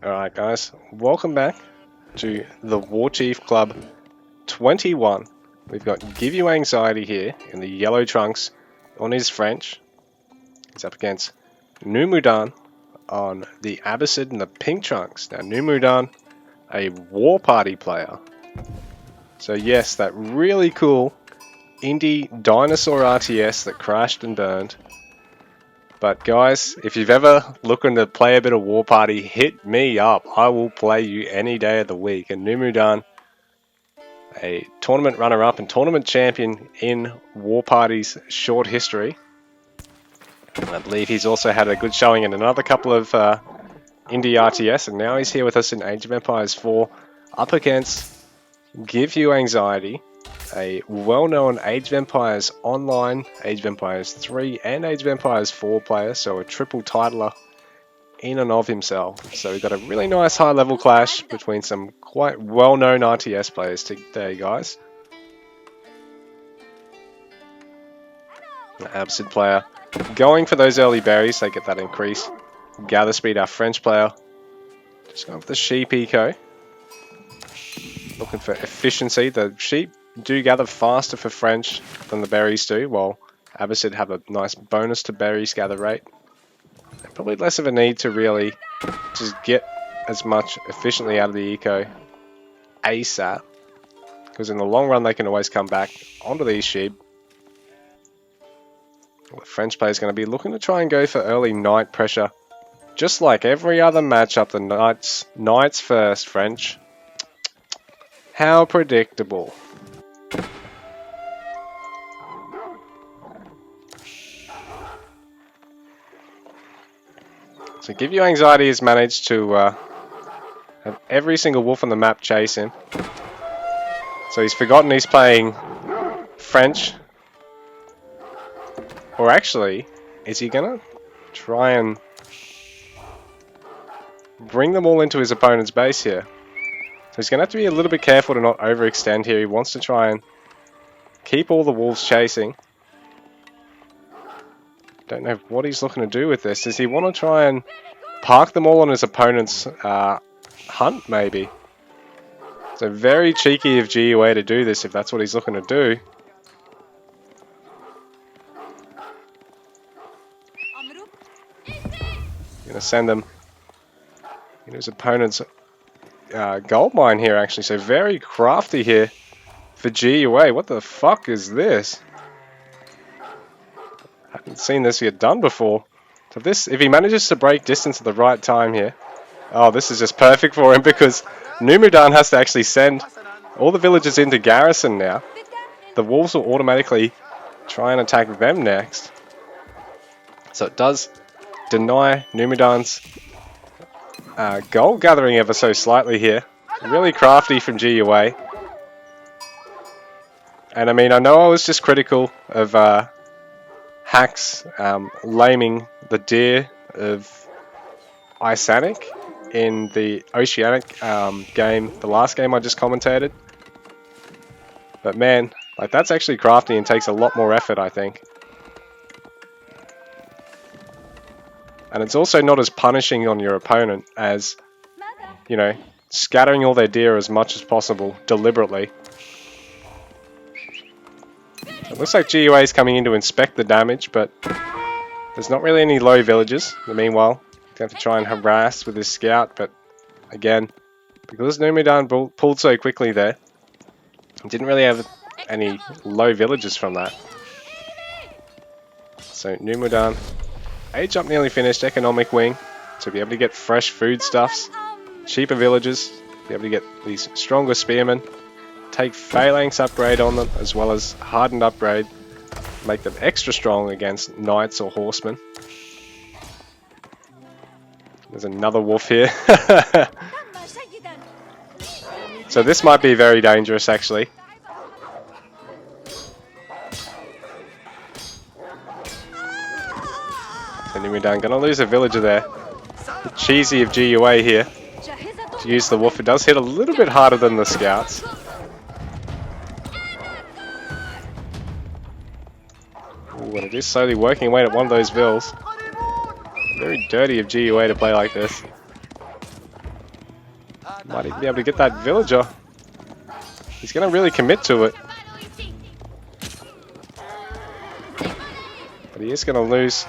Alright guys, welcome back to the Warchief Club 21. We've got GiveUAnxiety here in the yellow trunks on his French. He's up against Numudan on the Abbasid in the pink trunks. Now Numudan, a war party player. So yes, that really cool indie dinosaur RTS that crashed and burned. But guys, if you've ever looking to play a bit of War Party, hit me up. I will play you any day of the week. And Numudan, a tournament runner-up and tournament champion in War Party's short history. And I believe he's also had a good showing in another couple of indie RTS. And now he's here with us in Age of Empires 4 up against GiveUAnxiety, a well-known Age of Empires Online, Age of Empires 3 and Age of Empires 4 player, so a triple titler in and of himself. So we've got a really nice high-level clash between some quite well-known RTS players today, guys. The Absid player going for those early berries, they get that increase. Gather speed, our French player just going for the sheep eco. Looking for efficiency. The sheep do gather faster for French than the berries do, while Abbasid have a nice bonus to berries gather rate. And probably less of a need to really just get as much efficiently out of the eco ASAP, because in the long run they can always come back onto these sheep. The French player is going to be looking to try and go for early knight pressure, just like every other matchup. The knights first, French. How predictable. So GiveUAnxiety has managed to have every single wolf on the map chase him. So he's forgotten he's playing French. Or actually, is he gonna try and bring them all into his opponent's base here? So he's gonna have to be a little bit careful to not overextend here. He wants to try and keep all the wolves chasing. Don't know what he's looking to do with this. Does he want to try and park them all on his opponent's hunt, maybe? So very cheeky of GiveUA to do this if that's what he's looking to do. Gonna send them into his opponent's gold mine here, actually. So very crafty here for GiveUA. What the fuck is this? Haven't seen this get done before. So if he manages to break distance at the right time here, oh, this is just perfect for him, because Numudan has to actually send all the villagers into garrison now. The wolves will automatically try and attack them next. So it does deny Numudan's gold gathering ever so slightly here. Really crafty from GiveUA. And I mean, I know I was just critical of Hacks laming the deer of Isanic in the Oceanic game, the last game I just commentated. But man, like, that's actually crafty and takes a lot more effort, I think. And it's also not as punishing on your opponent as, you know, scattering all their deer as much as possible deliberately. It looks like GiveUA is coming in to inspect the damage, but there's not really any low villages. Meanwhile, he's going to try and harass with his scout, but again, because Numudan pulled so quickly there, he didn't really have any low villages from that. So Numudan, age up nearly finished, economic wing, to be able to get fresh foodstuffs, cheaper villages, be able to get these stronger spearmen, take phalanx upgrade on them, as well as hardened upgrade, make them extra strong against knights or horsemen. There's another wolf here. So this might be very dangerous, actually. And Numudan gonna lose a villager there. Cheesy of GiveUA here to use the wolf. It does hit a little bit harder than the scouts. Ooh, and it is slowly working away at one of those vills. Very dirty of GiveUA to play like this. Might even be able to get that villager. He's going to really commit to it. But he is going to lose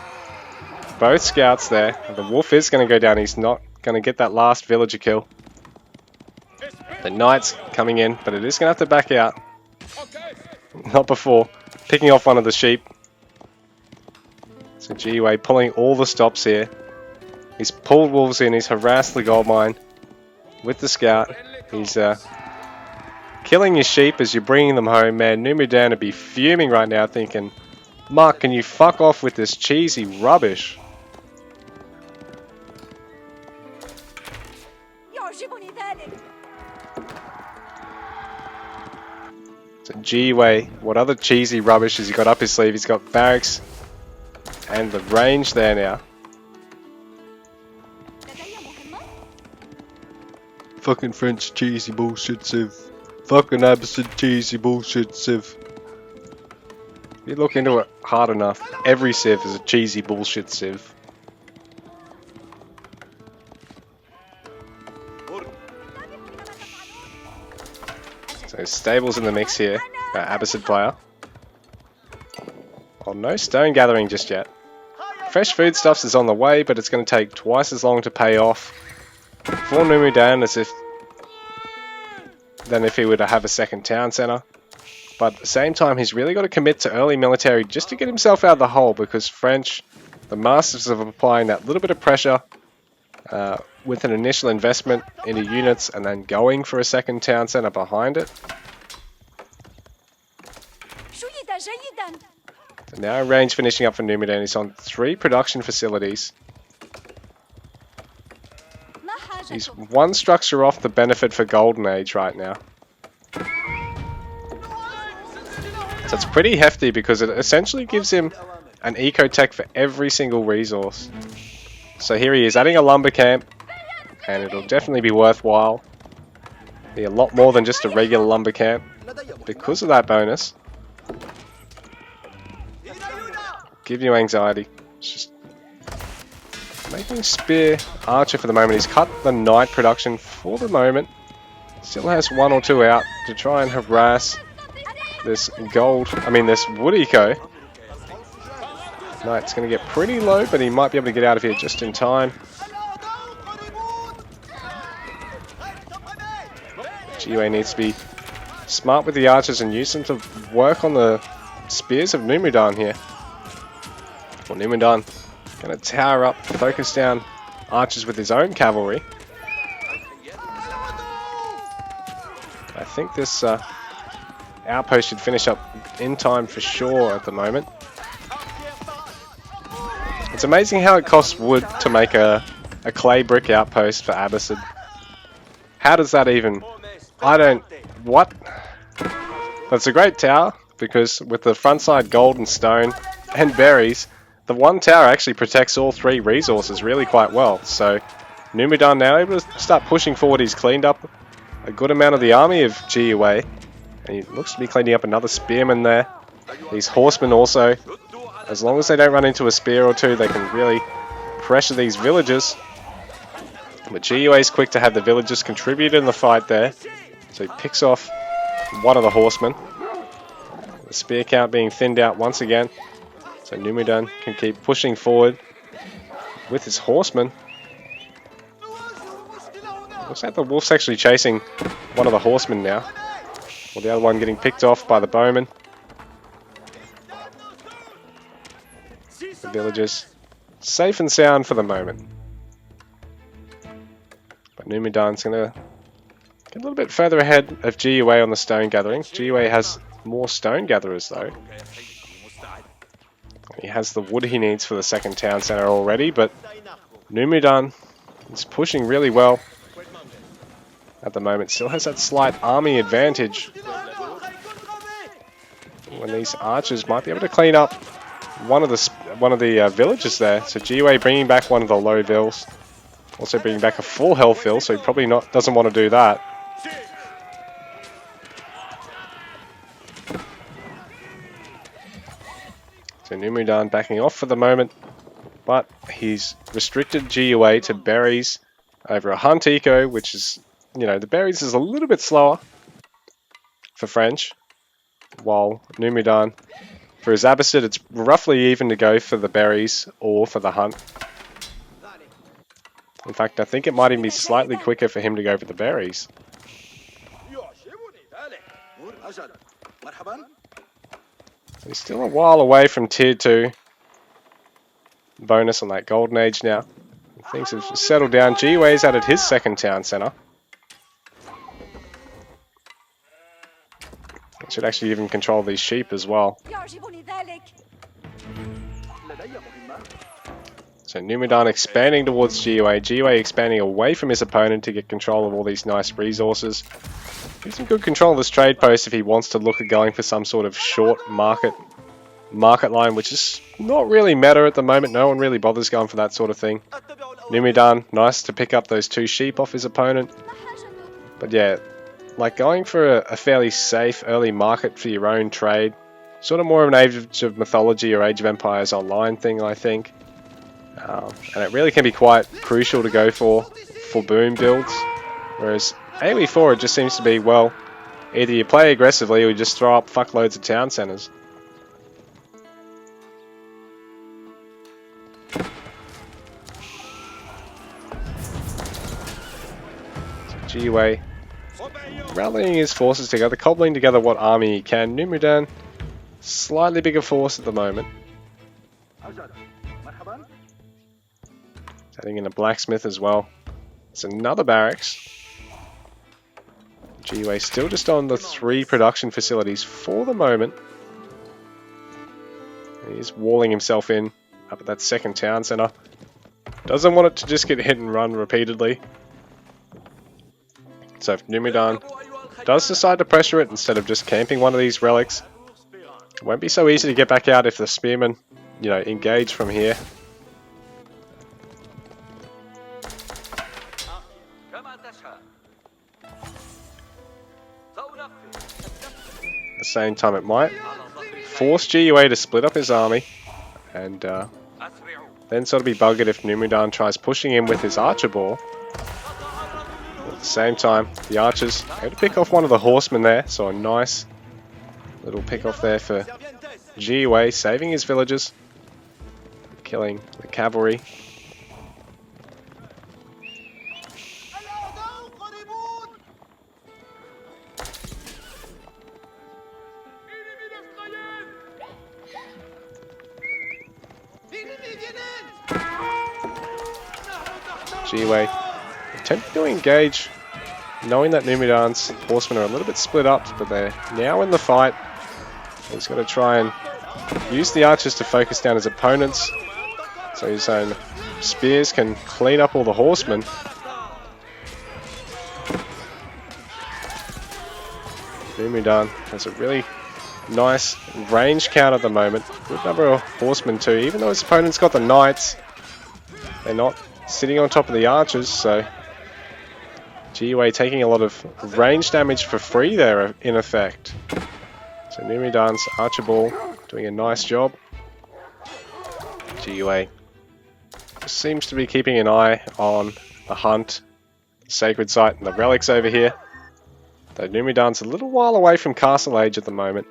both scouts there. The wolf is going to go down. He's not going to get that last villager kill. The knight's coming in, but it is going to have to back out. Not before picking off one of the sheep. So GiveUA pulling all the stops here. He's pulled wolves in. He's harassed the gold mine with the scout. He's killing your sheep as you're bringing them home. Man, Numudan would be fuming right now thinking, Mark, can you fuck off with this cheesy rubbish? So GiveUA, what other cheesy rubbish has he got up his sleeve? He's got barracks and the range there now. Fucking French cheesy bullshit, Civ. Fucking absolute cheesy bullshit, Civ. If you look into it hard enough, every Civ is a cheesy bullshit Civ. So stables in the mix here. Abbasid player. Oh, no stone gathering just yet. Fresh foodstuffs is on the way, but it's going to take twice as long to pay off for Numudan than if he were to have a second town centre. But at the same time, he's really got to commit to early military just to get himself out of the hole, because French, the masters of applying that little bit of pressure with an initial investment into units and then going for a second town centre behind it. So now range finishing up for Numudan. He's on 3 production facilities. He's one structure off the benefit for Golden Age right now. So it's pretty hefty because it essentially gives him an eco-tech for every single resource. So here he is adding a lumber camp, and it'll definitely be worthwhile. Be a lot more than just a regular lumber camp because of that bonus. GiveUAnxiety. It's just making spear archer for the moment. He's cut the knight production for the moment. Still has 1 or 2 out to try and harass this this wood eco. Knight's going to get pretty low, but he might be able to get out of here just in time. GiveUA needs to be smart with the archers and use them to work on the spears of Numudan here. Well, Numudan going to tower up, focus down archers with his own cavalry. I think this outpost should finish up in time for sure at the moment. It's amazing how it costs wood to make a clay brick outpost for Abbasid. How does that even... What? That's a great tower, because with the front side gold and stone and berries, the one tower actually protects all 3 resources really quite well. So Numudan now able to start pushing forward. He's cleaned up a good amount of the army of GiveUA, and he looks to be cleaning up another spearman there. These horsemen also, as long as they don't run into a spear or 2, they can really pressure these villagers. But GiveUA is quick to have the villagers contribute in the fight there. So he picks off one of the horsemen. The spear count being thinned out once again. So Numudan can keep pushing forward with his horsemen. Looks like the wolf's actually chasing one of the horsemen now. Or the other one getting picked off by the bowman. The villagers safe and sound for the moment. But Numudan's going to get a little bit further ahead of GiveUA on the stone gathering. GiveUA has more stone gatherers though. He has the wood he needs for the second town centre already, but Numudan is pushing really well at the moment. Still has that slight army advantage when these archers might be able to clean up one of the villages there. So GiveUA bringing back one of the low vills, also bringing back a full health vill, so he probably doesn't want to do that. So Numudan backing off for the moment, but he's restricted GiveUA to berries over a hunt eco, which is you know, the berries is a little bit slower for French, while Numudan, for his opposite, it's roughly even to go for the berries or for the hunt. In fact, I think it might even be slightly quicker for him to go for the berries. He's still a while away from tier 2 bonus on that golden age now. Things have settled down. GiveUA's added his second town centre. He should actually even control these sheep as well. So Numudan expanding towards GiveUA. GiveUA expanding away from his opponent to get control of all these nice resources. Gives him good control of this trade post if he wants to look at going for some sort of short market line, which is not really meta at the moment. No one really bothers going for that sort of thing. Numudan, nice to pick up those 2 sheep off his opponent. But yeah, like going for a fairly safe early market for your own trade. Sort of more of an Age of Mythology or Age of Empires online thing, I think. And it really can be quite crucial to go for boom builds. Whereas AoE4, it just seems to be, well, either you play aggressively or you just throw up fuckloads of town centers. GiveUA rallying his forces together, cobbling together what army he can. Numudan, slightly bigger force at the moment. Adding in a blacksmith as well. It's another barracks. GiveUA still just on the 3 production facilities for the moment. He's walling himself in up at that second town centre. Doesn't want it to just get hit and run repeatedly. So if Numudan does decide to pressure it instead of just camping one of these relics, it won't be so easy to get back out if the spearmen, you know, engage from here. At the same time, it might force GiveUA to split up his army and then sort of be buggered if Numudan tries pushing in with his archer ball. At the same time, the archers able to pick off one of the horsemen there, so a nice little pick off there for GiveUA, saving his villagers, killing the cavalry. GiveUA attempting to engage, knowing that Numudan's horsemen are a little bit split up, but they're now in the fight. He's got to try and use the archers to focus down his opponents, so his own spears can clean up all the horsemen. Numudan has a really nice range count at the moment. Good number of horsemen too, even though his opponent's got the knights. They're not sitting on top of the archers, so GiveUA taking a lot of range damage for free there in effect. So Numudan's archer ball doing a nice job. GiveUA just seems to be keeping an eye on the hunt, the sacred site, and the relics over here. Though Numudan's a little while away from Castle Age at the moment.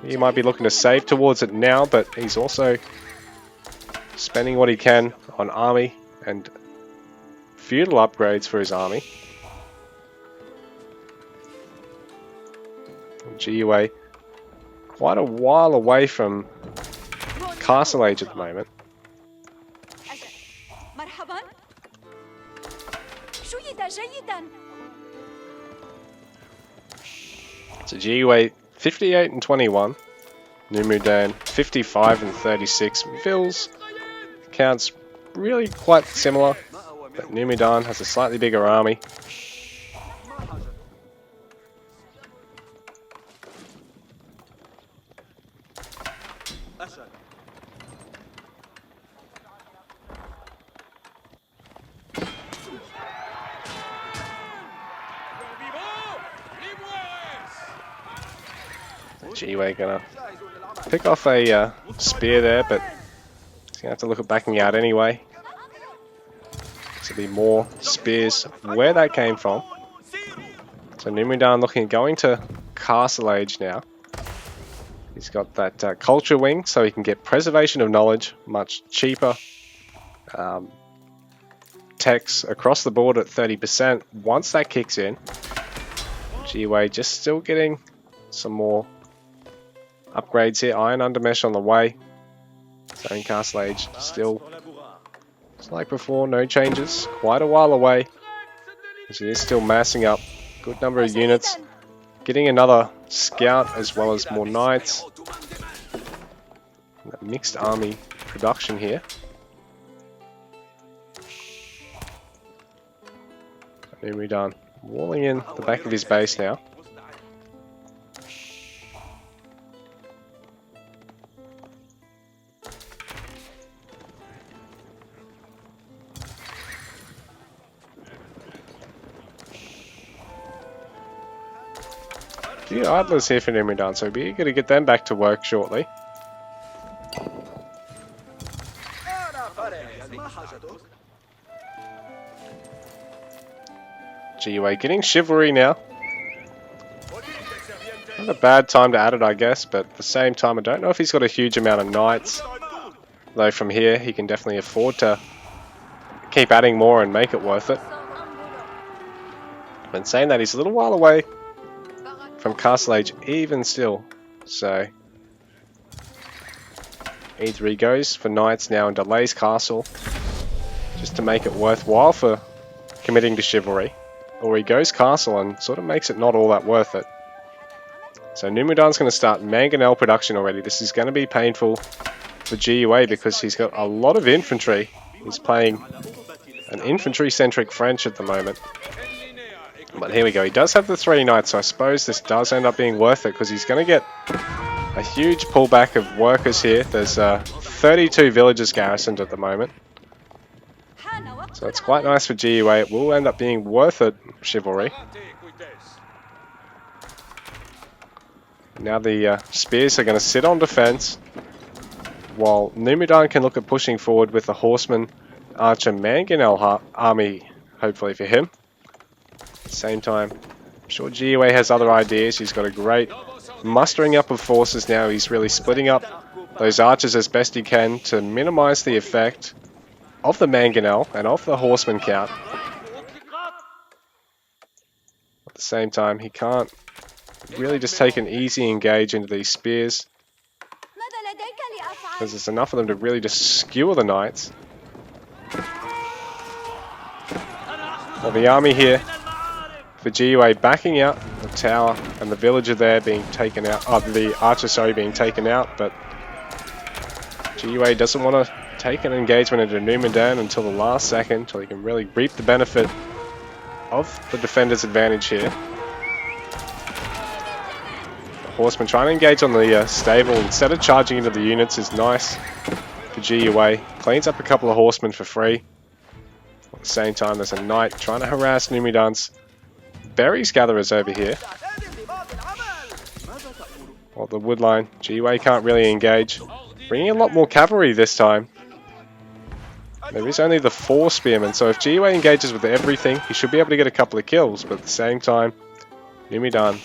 He might be looking to save towards it now, but he's also spending what he can on army and feudal upgrades for his army. GiveUA quite a while away from Castle Age at the moment. So GiveUA 58 and 21, Numudan 55 and 36. Ville's counts really quite similar, but Numudan has a slightly bigger army. GiveUA gonna pick off a spear there, but he's gonna have to look at backing out anyway. to be more spears where that came from. So Numudan looking going to Castle Age now. He's got that culture wing, so he can get preservation of knowledge, much cheaper. Techs across the board at 30%. Once that kicks in, GiveUA just still getting some more upgrades here. Iron Undermesh on the way. So in Castle Age, still just like before, no changes. Quite a while away, as he is still massing up good number of units. Getting another scout as well as more knights. Mixed army production here. Numudan walling in the back of his base now. Few idlers here for Numudan, so we're going to get them back to work shortly. GiveUA getting chivalry now. Not a bad time to add it, I guess, but at the same time, I don't know if he's got a huge amount of knights. Though from here, he can definitely afford to keep adding more and make it worth it. But saying that, he's a little while away from Castle Age even still, so either he goes for knights now and delays Castle just to make it worthwhile for committing to chivalry, or he goes Castle and sort of makes it not all that worth it. So Numudan's going to start mangonel production already. This is going to be painful for GiveUA because he's got a lot of infantry. He's playing an infantry-centric French at the moment. But here we go, he does have the 3 knights, so I suppose this does end up being worth it because he's going to get a huge pullback of workers here. There's 32 villages garrisoned at the moment. So it's quite nice for GiveUA. It will end up being worth it, chivalry. Now the spears are going to sit on defense, while Numudan can look at pushing forward with the horseman archer mangonel army, hopefully for him. At the same time, I'm sure GiveUA has other ideas. He's got a great mustering up of forces now. He's really splitting up those archers as best he can to minimize the effect of the mangonel and of the horseman count. At the same time, he can't really just take an easy engage into these spears, because there's enough of them to really just skewer the knights. Well, the army here for GiveUA backing out the tower and the villager there being taken out, the archer, sorry, being taken out, but GiveUA doesn't want to take an engagement into Numudan until the last second, until he can really reap the benefit of the defender's advantage here. The horseman trying to engage on the stable instead of charging into the units is nice for GiveUA. Cleans up a couple of horsemen for free. At the same time, there's a knight trying to harass Numudan's berries gatherers over here. Well, the wood line, GiveUA can't really engage. Bringing a lot more cavalry this time. There is only the 4 spearmen, so if GiveUA engages with everything, he should be able to get a couple of kills, but at the same time, Numudan,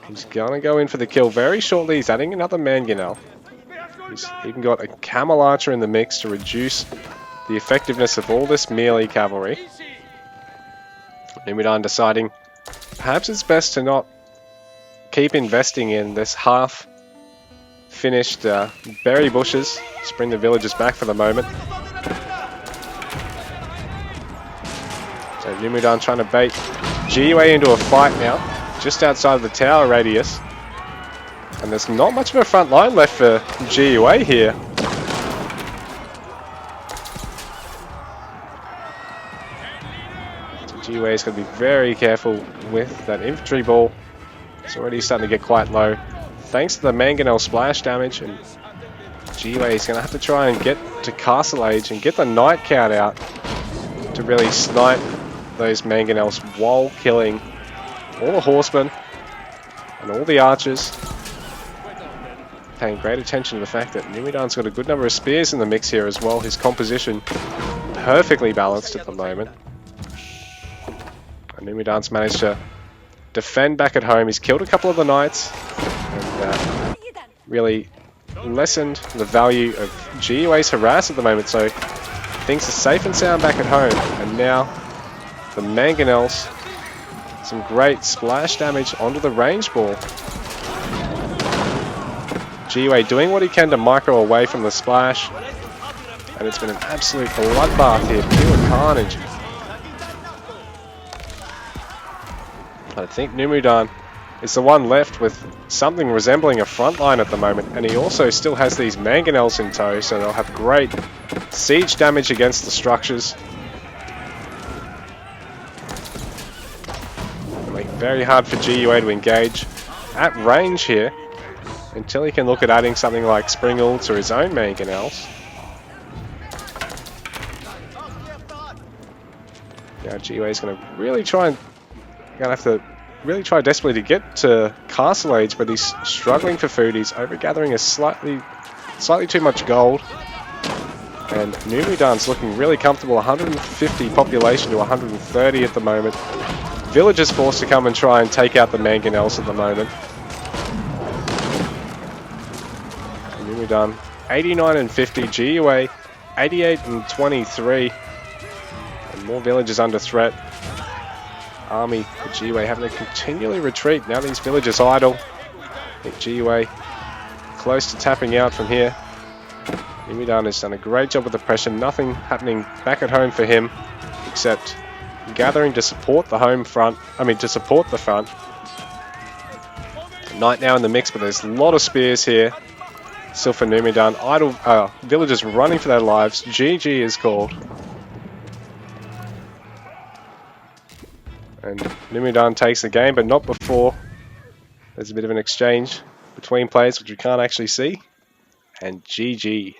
he's gonna go in for the kill very shortly. He's adding another mangonel. He's even got a camel archer in the mix to reduce the effectiveness of all this melee cavalry. Numudan deciding perhaps it's best to not keep investing in this half-finished berry bushes. Just bring the villagers back for the moment. So Numudan trying to bait GiveUA into a fight now, just outside of the tower radius. And there's not much of a front line left for GiveUA here. So GiveUA is going to be very careful with that infantry ball. It's already starting to get quite low, thanks to the mangonel splash damage, and GiveUA is going to have to try and get to Castle Age and get the knight count out to really snipe those mangonels while killing all the horsemen and all the archers. paying great attention to the fact that Numudan's got a good number of spears in the mix here as well. His composition perfectly balanced at the moment. And Numudan's managed to defend back at home. He's killed a couple of the knights and really lessened the value of GiveUA's harass at the moment. So things are safe and sound back at home. And now the mangonels, some great splash damage onto the range ball. GiveUA doing what he can to micro away from the splash. And it's been an absolute bloodbath here, pure carnage. I think Numudan is the one left with something resembling a front line at the moment, and he also still has these mangonels in tow, so they'll have great siege damage against the structures. It'll make it very hard for GiveUA to engage at range here until he can look at adding something like Spring Ults or his own mangonels. Now GiveUA is going to really try and really try desperately to get to Castle Age, but he's struggling for food. He's overgathering a slightly too much gold. And Numudan's looking really comfortable, 150 population to 130 at the moment. Villagers forced to come and try and take out the mangonels at the moment. Numudan 89 and 50, GiveUA 88 and 23. And more villagers under threat. Army for GiveUA having to continually retreat. Now these villagers idle. I think GiveUA close to tapping out from here. Numudan has done a great job with the pressure. Nothing happening back at home for him except gathering to support the home front. To support the front. Knight now in the mix, but there's a lot of spears here. Still for Numudan. Idle villagers running for their lives. GG is called. And Numudan takes the game, but not before. There's a bit of an exchange between players, which we can't actually see. And GG.